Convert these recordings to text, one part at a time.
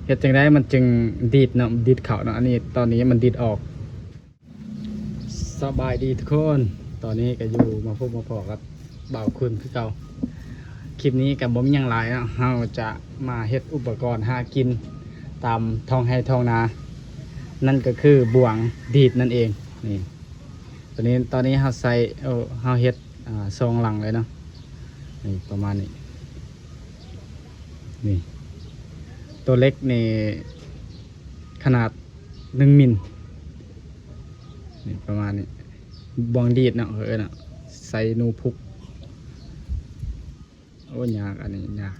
เฮ็ดจังไดมันจึงดีดเนาะดีดเข้าเนาะอันนี้ตอนนี้มันดีดออกสบายดีทุกคนตอนนี้ก็อยู่มาพบมาพอกับบ่าวคุณคือเก่าคลิปนี้กับบ่มีหยังหลายเนาะเราจะมาเฮ็ดอุปกรณ์หากินตามท้องไร่ท้องนานั่นก็คือบ่วงดีดนั่นเองนี่ตอนนี้เราใส่เราเฮ็ดซองหลังเลยเนาะนี่ประมาณนี้นี่ตัวเล็กนี่ขนาด1 มิลนี่ประมาณนี้บวงดีดเนาะเนาะใส่นูพุกโอ้ยากอันนี้ยาก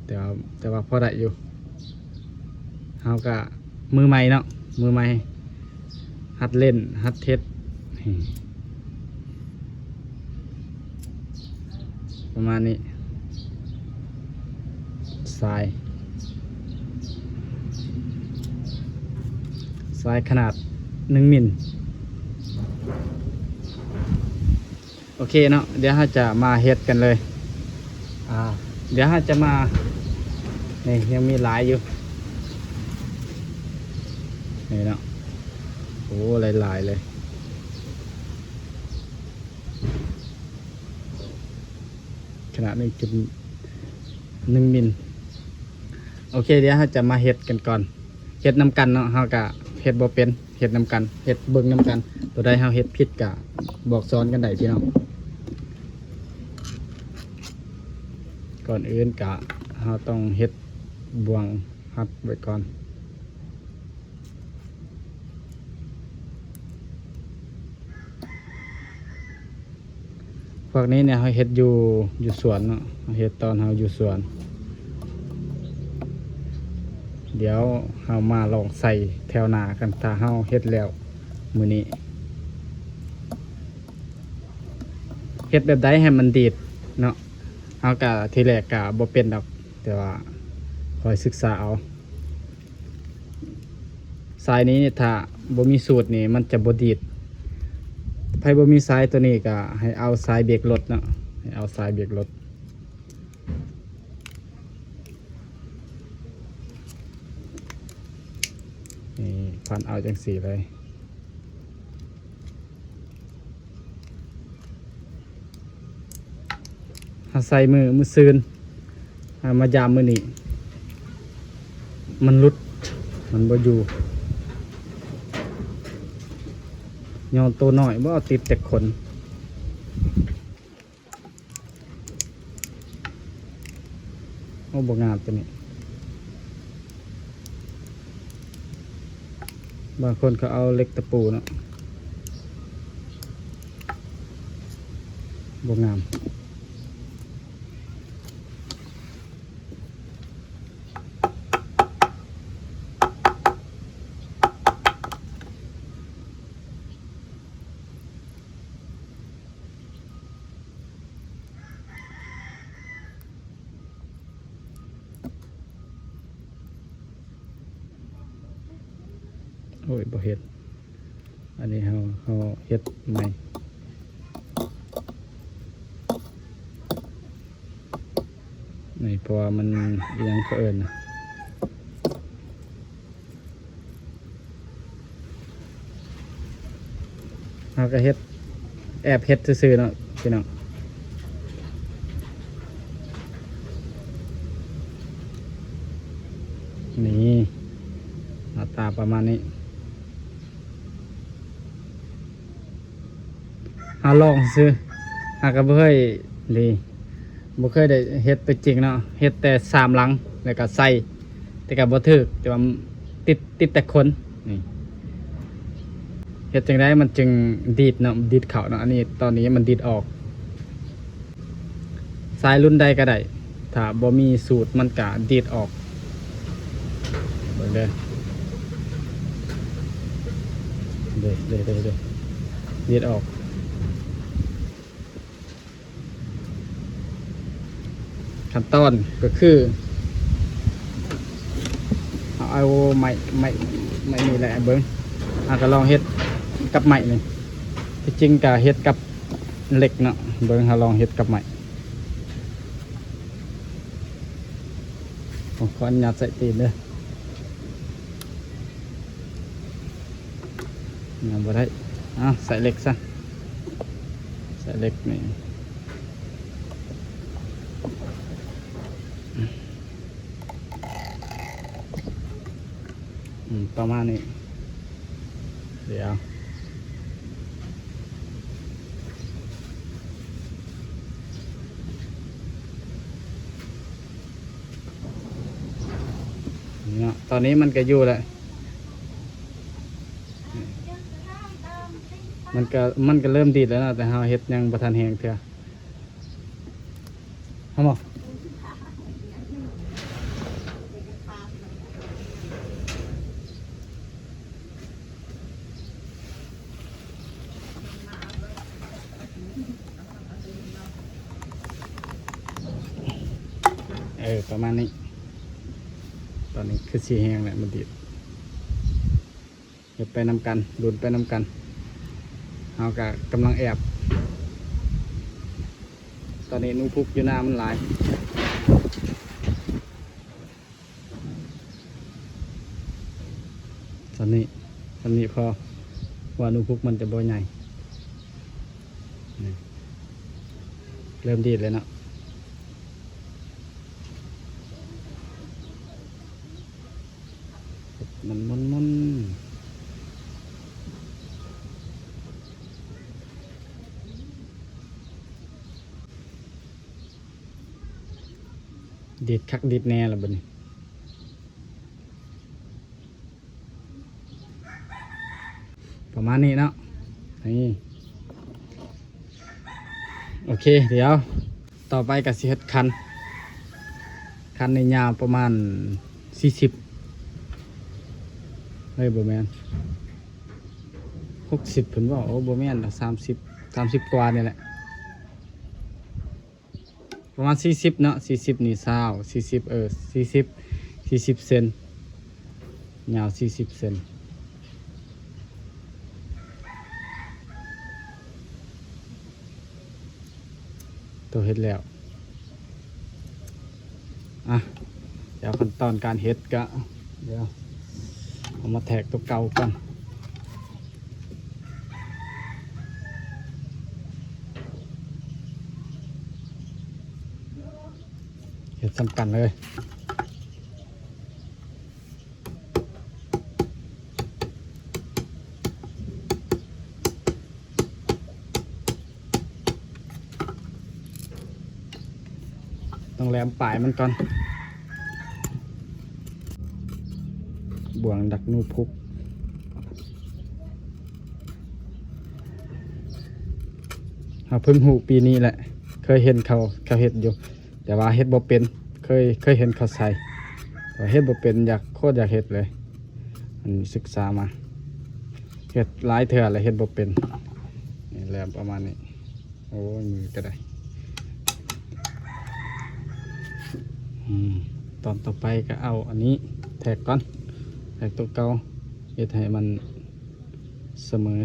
แต่ว่าพอได้อยู่เฮาก็มือใหม่เนาะมือใหม่หัดเล่นหัดเทสประมาณนี้ทรายขนาด1 มิลโอเคเนาะเดี๋ยวเราจะมาเฮ็ดกันเลยเดี๋ยวเราจะมานี่ยังมีหลายอยู่นี่เนาะโอ้หลายเลยขนาด1.1 มิลโอเคเดี๋ยวเราจะมาเฮ็ดกันก่อนเฮ็ดน้ำกันเนาะเราก็เฮ็ดบ่เป็นเฮ็ดน้ำกันเฮ็ดเบิ่งน้ำกันตัวใดเราเฮ็ดผิดก็บอกสอนกันได้พี่น้องก่อนอื่นก็เราต้องเฮ็ดบ่วงหัดไว้ก่อนพวกนี้เนี่ยเราเฮ็ดอยู่สวนเนาะเราเฮ็ดตอนเราอยู่สวนเดี๋ยวเรามาลองใส่แถวหน้ากันถ้าเราเฮ็ดแล้วมื้อนี้เฮ็ดแบบใดให้มันดีดเนาะเอากะทีแรกกะบ่เป็นดอกแต่ว่าคอยศึกษาเอาสายนี้ถ้าบ่มีสูตรนี่มันจะบ่ดีดไผบ่มีสายตัวนี้ก็ให้เอาสายเบรกรถเนาะให้เอาสายเบรกรถนี่พันเอาจังสี่เลยใส่มือซืนมายามมือนี่มันรุดมันบ่อยู่ย้อนตัวหน่อยบ่ติดแต่ขนโอ้บ่งามตัวนี้บางคนเขาเอาเหล็กตะปูเนาะบ่งามโอ้ยบ่เฮ็ดอันนี้เฮาเฮ็ดใหม่นี่เพราะว่ามันยังเอิ้นนะเฮาก็เฮ็ดแอบเฮ็ดซื่อๆเนาะพี่น้องนี่หน้าตาประมาณนี้ลองซื้อก็บ่เคยดีบ่เคยได้เฮ็ดตัวจริงเนาะเฮ็ดแต่3 หลังแล้วก็ใส่แต่ก็บ่ถึกแต่ว่าติดแต่คนนี่เฮ็ดจังไดมันจึงดีดเนาะดีดเข้าเนาะอันนี้ตอนนี้มันดีดออกสายรุ่นใดก็ได้ถ้าบ่มีสูตรมันก็ดีดออกเบิ่งเด้อดีดออกขั้นตอนก็คือเอาไม้นี่แหละเบิ้งก็ลองเฮ็ดกับไม้นี่ที่จริงก็เฮ็ดกับเหล็กเนาะเบิ้งลองเฮ็ดกับไม้ ผมขออนุญาตใส่ตีนเด้อยังบ่ได้ใส่เหล็กซะใส่เหล็กนี่ประมาณนี้เดี๋ยวเนี่ยตอนนี้มันก็อยู่แหละมันก็เริ่มดีดแล้วนะแต่เราเฮ็ดยังบ่ทันแห้งเถอะเอาบ่ประมาณนี้ตอนนี้คือสีแห้งแหละมันดีดเฮ็ดไปนำกันดุนไปนำกันเราก็กำลังแอบตอนนี้นูพุกอยู่หน้ามันหลายตอนนี้พอว่านูพุกมันจะบ่ใหญ่เริ่มดีดเลยเนาะมันดีดคักดีดแน่ละบัดนี้ประมาณนี้เนาะนี่โอเคเดี๋ยวต่อไปกับสิเฮ็ดคันในยาวประมาณ40เฮ้ยบ่แม่น60เพิ่นว่าโอ้บ่แม่น30กว่านี่แหละประมาณ40เนาะ40นี่20 40เซนยาว40เซนตัวเฮ็ดแล้วเดี๋ยวขั้นตอนการเฮ็ดก็เดี๋ยวเอามาแทกตัวเก่าก่อนเฮ็ดสำคัญเลยต้องแหลมปลายมันก่อนบ่วงดักนูพุกเราเพิ่งหูปีนี้แหละเคยเห็นเขาเห็ดอยู่แต่ว่าเห็ดบ่เป็นเคยเห็นเขาใส่แต่เห็ดบ่เป็นโคตรอยากเห็ดเลยอันนี้ศึกษามาเห็ดหลายเถื่อเลยเห็ดบ่เป็นนี่แหลมประมาณนี้โอ้ยมือก็ได้ตอนต่อไปก็เอาอันนี้แทกก่อนแทกตัวเก่าเฮ็ดให้มันเสมอ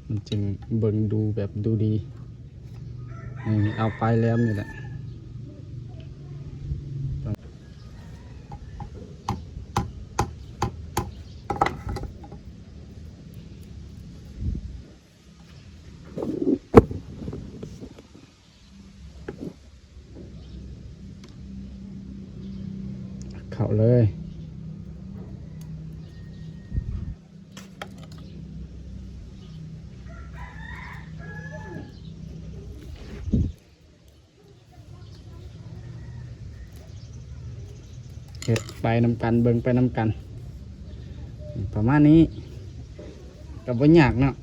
มันจึงเบิ่งดูแบบดูดีนี่เอาปลายแหลมนี่แหละเข้าเลยเฮ็ดไปนำกันเบิ่งไปนำกันประมาณนี้กับบ่ยากเนาะ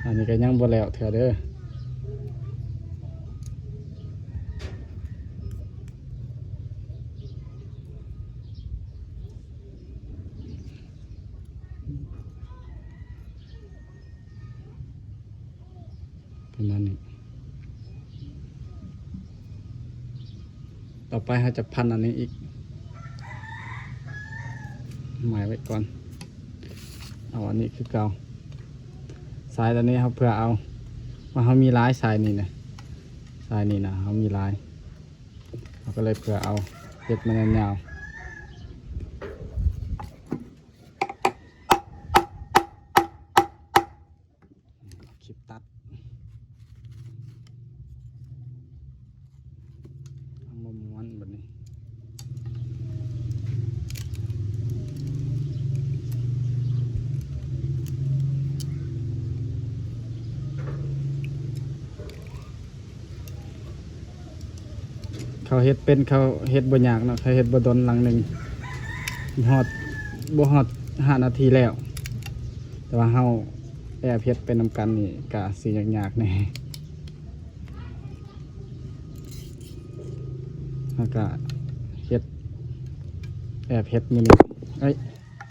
อันนี้ก็ยังบ่แล้วเถื่อเด้อประมาณนี้ต่อไปเราจะพันอันนี้อีกหมายไว้ก่อนเอาอันนี้คือเก่า สายตัวนี้เขาเพื่อเอาว่าเขามีลายสายนี่นะสายนี่นะเขามีลายเขาก็เลยเพื่อเอาเฮ็ดมันยาวคลิปตัดเอามาม้วนแบบนี้เขาเฮ็ดเป็นเขาเฮ็ดบ่ยากเนาะเขาเฮ็ดบ่ดนหลังหนึ่งฮอดบ่ฮอด5 นาทีแล้ว แต่ว่าเฮาแอบเฮ็ดเป็นนำกันนี่ก็สิยากๆแน่แล้วก็เฮ็ดแอบเฮ็ดมื้อนี้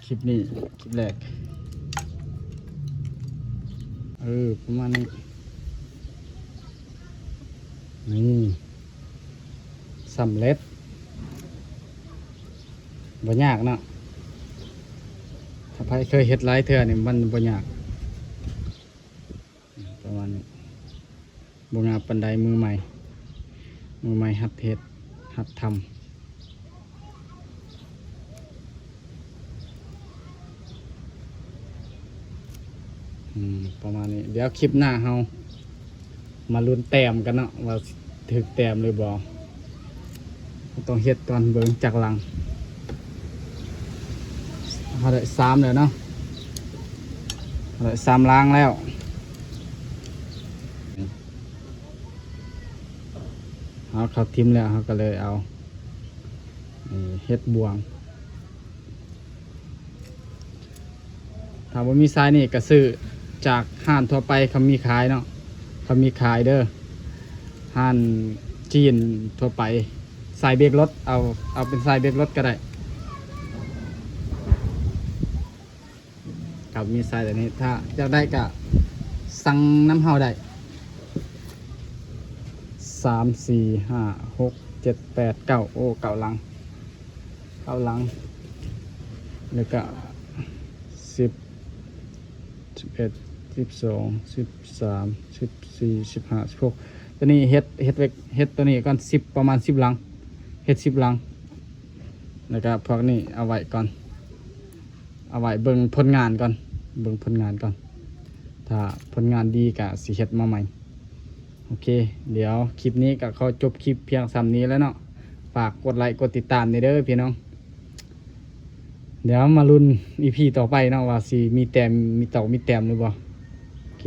คลิปนี้คลิปแรกประมาณนี้นี่สำเร็จบ่ยากเนาะถ้าใครเคยเฮ็ดหลายเทื่อนี่มันบ่ยากประมาณนี้บ่ยากปานใดมือใหม่หัดเฮ็ดหัดทำประมาณนี้เดี๋ยวคลิปหน้าเฮามาลุ้นแต้มกันเนาะว่าถึกแต้มหรือบ่ต้องเฮ็ดตอนเบิ่งจากหลังเขาได้3แล้วเนาะเขาได้3ล้างแล้วเขาทิมแล้วเขาก็เลยเอาเฮ็ดบวงถ้าว่ามีทรายนี่ก็ซื้อจากห้านทั่วไปเขามีขายเนาะเขามีขายเด้อห้านจีนทั่วไปทรายเบรกรถเอาเป็นทรายเบรกรถก็ได้กับมีทรายแบบนี้ถ้าอยากได้ก็สั่งน้ำเฮาได้3 4 5 6 7 8 9เก่าหลังแล้วก็10 11 12 13 14 15 16ตัวนี้เฮ็ดตัวนี้ก่อน10ประมาณ10หลังเฮ็ด10หลังแล้วก็พวกนี้เอาไว้ก่อนเอาไว้เบิ่งผลงานก่อนถ้าผลงานดีก็สิเฮ็ดมาใหม่โอเคเดี๋ยวคลิปนี้ก็ขอจบคลิปเพียงซ้ำนี้แล้วเนาะฝากกดไลค์กดติดตามเด้อพี่น้องเดี๋ยวมาลุ้น EP ต่อไปเนาะว่าสิมีแต้มหรือบ่โอเค